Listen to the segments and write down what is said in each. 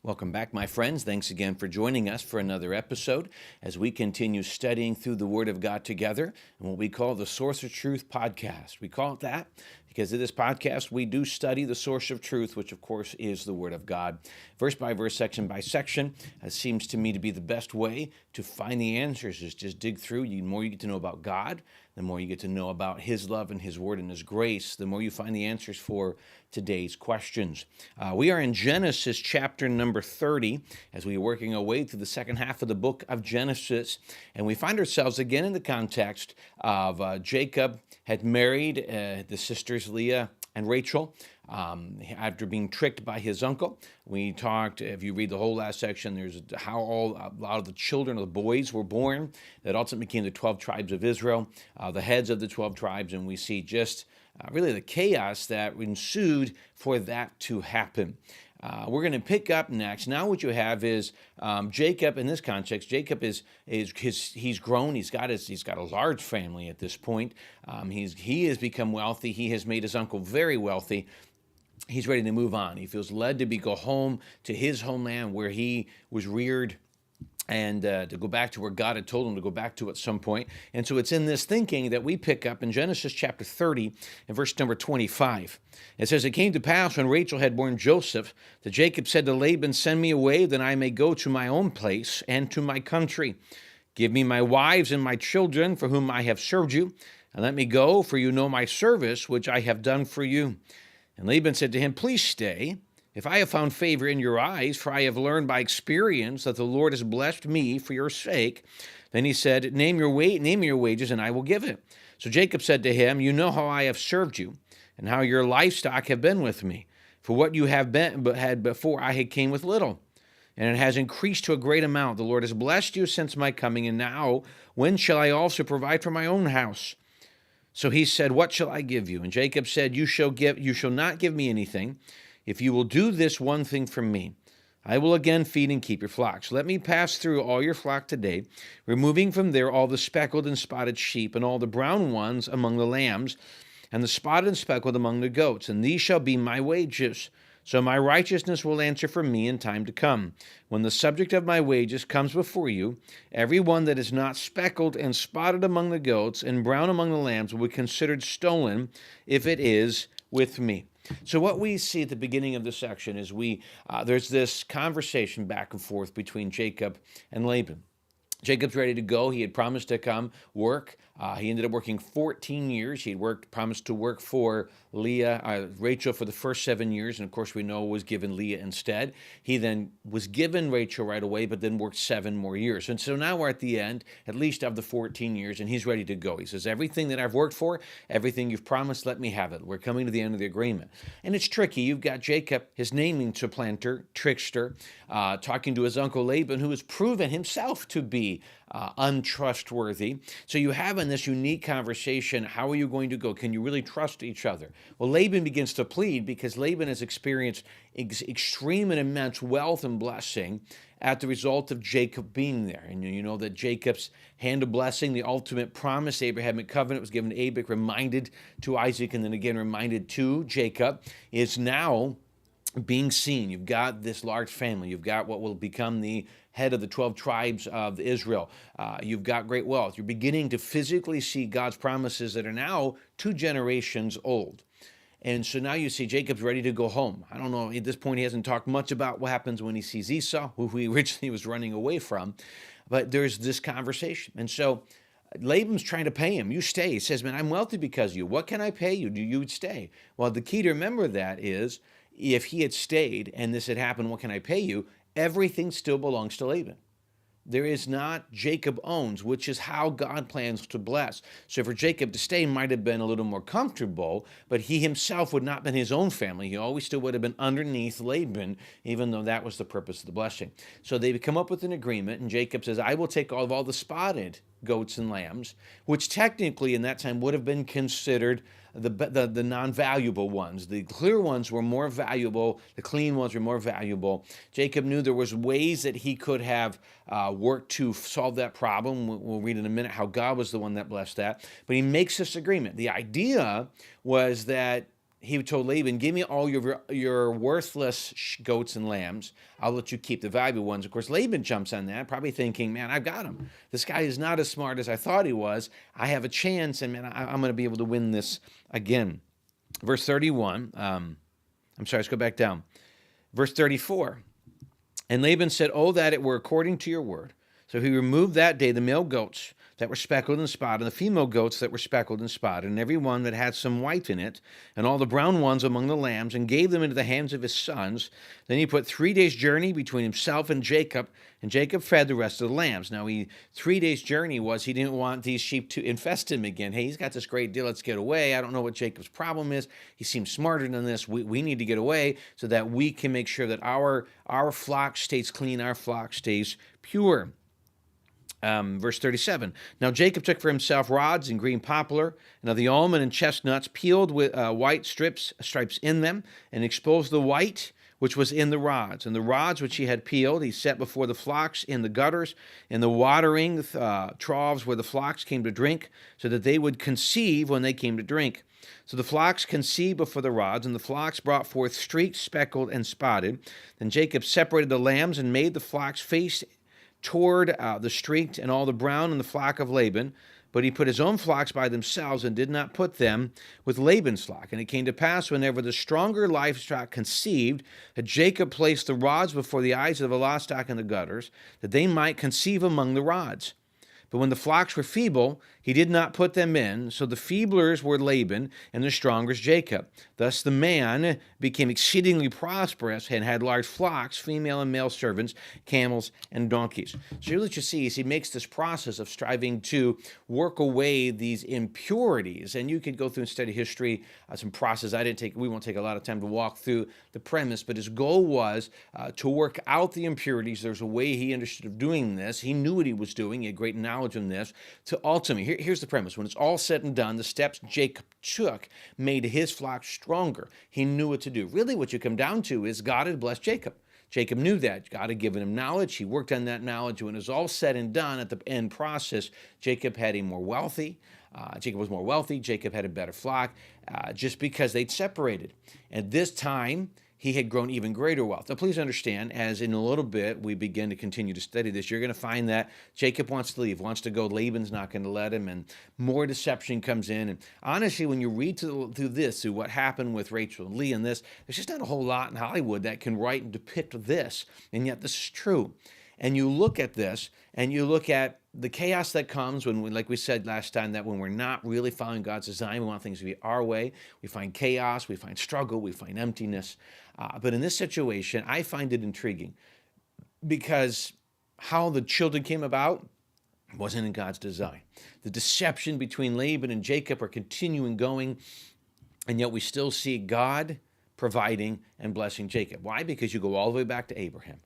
Welcome back, my friends. Thanks again for joining us for another episode as we continue studying through the Word of God together and what we call the Source of Truth podcast. We call it that because in this podcast we do study the source of truth, which of course is the Word of God. Verse by verse, section by section, seems to me to be the best way to find the answers is just dig through. The more you get to know about God, the more you get to know about His love and His Word and His grace, the more you find the answers for today's questions. We are in Genesis chapter number 30 as we are working our way through the second half of the book of Genesis. And we find ourselves again in the context of Jacob had married the sisters Leah and Rachel after being tricked by his uncle. We talked, if you read the whole last section, there's how a lot of the children, of the boys were born that ultimately became the 12 tribes of Israel, the heads of the 12 tribes, and we see just really the chaos that ensued for that to happen. We're going to pick up next. Now what you have is Jacob. In this context, Jacob he's grown. He's got a large family at this point. He has become wealthy. He has made his uncle very wealthy. He's ready to move on. He feels led to go home to his homeland where he was reared, and to go back to where God had told him to go back to at some point. And so it's in this thinking that we pick up in Genesis chapter 30 and verse number 25. It says, "It came to pass when Rachel had borne Joseph that Jacob said to Laban, 'Send me away, that I may go to my own place and to my country. Give me my wives and my children, for whom I have served you, and let me go, for you know my service, which I have done for you.' And Laban said to him, 'Please stay, if I have found favor in your eyes, for I have learned by experience that the Lord has blessed me for your sake.' Then he said, 'Name me your wages, and I will give it.' So Jacob said to him, 'You know how I have served you, and how your livestock have been with me. For what you have had before I had came with little, and it has increased to a great amount. The Lord has blessed you since my coming, and now when shall I also provide for my own house?' So he said, 'What shall I give you?' And Jacob said, 'You shall not give me anything. If you will do this one thing for me, I will again feed and keep your flocks. Let me pass through all your flock today, removing from there all the speckled and spotted sheep, and all the brown ones among the lambs, and the spotted and speckled among the goats, and these shall be my wages. So my righteousness will answer for me in time to come. When the subject of my wages comes before you, every one that is not speckled and spotted among the goats and brown among the lambs will be considered stolen if it is with me." So what we see at the beginning of this section is there's this conversation back and forth between Jacob and Laban. Jacob's ready to go. He had promised to come work. He ended up working 14 years. He had promised to work for Rachel for the first 7 years, and of course we know was given Leah instead. He then was given Rachel right away, but then worked 7 more years. And so now we're at the end, at least of the 14 years, and he's ready to go. He says, "Everything that I've worked for, everything you've promised, let me have it. We're coming to the end of the agreement." And it's tricky. You've got Jacob, his naming supplanter, trickster, talking to his uncle Laban, who has proven himself to be untrustworthy. So you have in this unique conversation, how are you going to go? Can you really trust each other? Well, Laban begins to plead because Laban has experienced extreme and immense wealth and blessing at the result of Jacob being there. And you know that Jacob's hand of blessing, the ultimate promise, the Abrahamic covenant was given to Abraham, reminded to Isaac, and then again reminded to Jacob, is now being seen. You've got this large family. You've got what will become the head of the 12 tribes of Israel. You've got great wealth. You're beginning to physically see God's promises that are now 2 generations old. And so now you see Jacob's ready to go home. I don't know, at this point he hasn't talked much about what happens when he sees Esau, who he originally was running away from, but there's this conversation. And so Laban's trying to pay him. You stay. He says, "Man, I'm wealthy because of you. What can I pay you? Do you stay?" Well, the key to remember that is, if he had stayed and this had happened, "What can I pay you?" everything still belongs to Laban. There is not Jacob owns, which is how God plans to bless. So for Jacob to stay might have been a little more comfortable, but he himself would not have been his own family. He always still would have been underneath Laban, even though that was the purpose of the blessing. So they come up with an agreement, and Jacob says, "I will take all the spotted goats and lambs," which technically in that time would have been considered the non-valuable ones. The clear ones were more valuable. The clean ones were more valuable. Jacob knew there was ways that he could have worked to solve that problem. We'll read in a minute how God was the one that blessed that. But he makes this agreement. The idea was that he told Laban, give me all your worthless goats and lambs. I'll let you keep the valuable ones. Of course, Laban jumps on that, probably thinking, man, I've got him. This guy is not as smart as I thought he was. I have a chance, and man, I'm going to be able to win this again. Verse 31, let's go back down. Verse 34, and Laban said, oh, that it were according to your word. So he removed that day the male goats that were speckled and spotted, and the female goats that were speckled and spotted, and every one that had some white in it, and all the brown ones among the lambs, and gave them into the hands of his sons. Then he put 3 days' journey between himself and Jacob fed the rest of the lambs. Now, 3 days' journey was he didn't want these sheep to infest him again. Hey, he's got this great deal, let's get away. I don't know what Jacob's problem is. He seems smarter than this. We need to get away so that we can make sure that our flock stays clean, our flock stays pure. Verse 37, now Jacob took for himself rods and green poplar, and of the almond and chestnuts, peeled with white stripes in them, and exposed the white which was in the rods. And the rods which he had peeled he set before the flocks in the gutters, in the watering troughs where the flocks came to drink, so that they would conceive when they came to drink. So the flocks conceived before the rods, and the flocks brought forth streaked, speckled, and spotted. Then Jacob separated the lambs and made the flocks face toward the streaked and all the brown in the flock of Laban, but he put his own flocks by themselves and did not put them with Laban's flock. And it came to pass, whenever the stronger livestock conceived, that Jacob placed the rods before the eyes of the livestock in the gutters, that they might conceive among the rods. But when the flocks were feeble, he did not put them in. So the feeblers were Laban, and the strongers Jacob. Thus the man became exceedingly prosperous and had large flocks, female and male servants, camels, and donkeys. So here what you see is he makes this process of striving to work away these impurities. And you could go through and study history, some process. We won't take a lot of time to walk through the premise, but his goal was to work out the impurities. There's a way he understood of doing this. He knew what he was doing. He had great knowledge in this. To ultimately, here's the premise. When it's all said and done, the steps Jacob took made his flock stronger. He knew what to do. Really, what you come down to is God had blessed Jacob. Jacob knew that. God had given him knowledge. He worked on that knowledge. When it was all said and done at the end process, Jacob was more wealthy. Jacob had a better flock just because they'd separated. At this time, he had grown even greater wealth. Now, please understand, as in a little bit we begin to continue to study this, you're going to find that Jacob wants to leave, wants to go. Laban's not going to let him, and more deception comes in. And honestly, when you read through what happened with Rachel and Leah and this, there's just not a whole lot in Hollywood that can write and depict this, and yet this is true. And you look at this, and you look at the chaos that comes when, like we said last time, that when we're not really following God's design, we want things to be our way. We find chaos, we find struggle, we find emptiness. But in this situation, I find it intriguing because how the children came about wasn't in God's design. The deception between Laban and Jacob are continuing going, and yet we still see God providing and blessing Jacob. Why? Because you go all the way back to Abraham.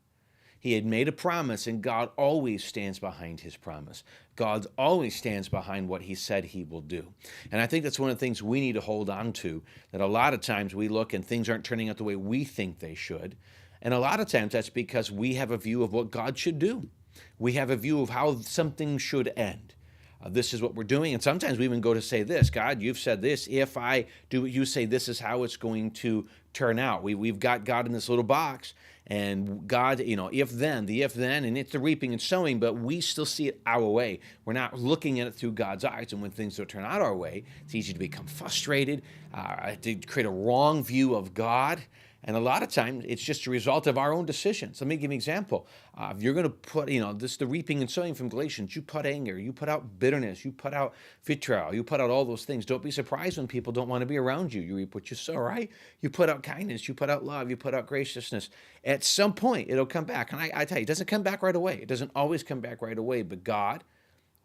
He had made a promise, and God always stands behind his promise. God always stands behind what he said he will do. And I think that's one of the things we need to hold on to, that a lot of times we look and things aren't turning out the way we think they should. And a lot of times that's because we have a view of what God should do. We have a view of how something should end. This is what we're doing. And sometimes we even go to say this: God, you've said this. If I do what you say, this is how it's going to turn out. We've got God in this little box. And God, if then, and it's the reaping and sowing, but we still see it our way. We're not looking at it through God's eyes. And when things don't turn out our way, it's easy to become frustrated, to create a wrong view of God. And a lot of times, it's just a result of our own decisions. Let me give you an example. If you're going to put, this is the reaping and sowing from Galatians. You put anger, you put out bitterness, you put out vitriol, you put out all those things. Don't be surprised when people don't want to be around you. You reap what you sow, right? You put out kindness, you put out love, you put out graciousness. At some point, it'll come back. And I tell you, it doesn't come back right away. It doesn't always come back right away. But God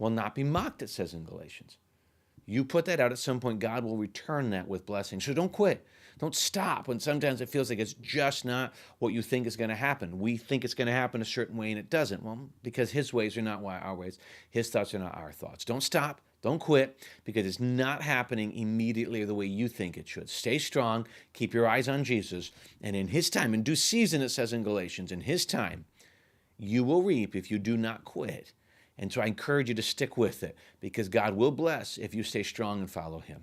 will not be mocked, it says in Galatians. You put that out at some point, God will return that with blessing. So don't quit. Don't stop when sometimes it feels like it's just not what you think is going to happen. We think it's going to happen a certain way and it doesn't. Well, because his ways are not our ways. His thoughts are not our thoughts. Don't stop. Don't quit because it's not happening immediately the way you think it should. Stay strong. Keep your eyes on Jesus. And in his time, in due season, it says in Galatians, in his time, you will reap if you do not quit. And so I encourage you to stick with it because God will bless if you stay strong and follow him.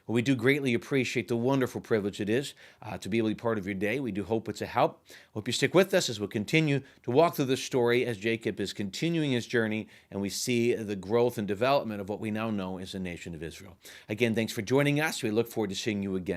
Well, we do greatly appreciate the wonderful privilege it is to be able to be part of your day. We do hope it's a help. Hope you stick with us as we'll continue to walk through this story as Jacob is continuing his journey and we see the growth and development of what we now know as the nation of Israel. Again, thanks for joining us. We look forward to seeing you again.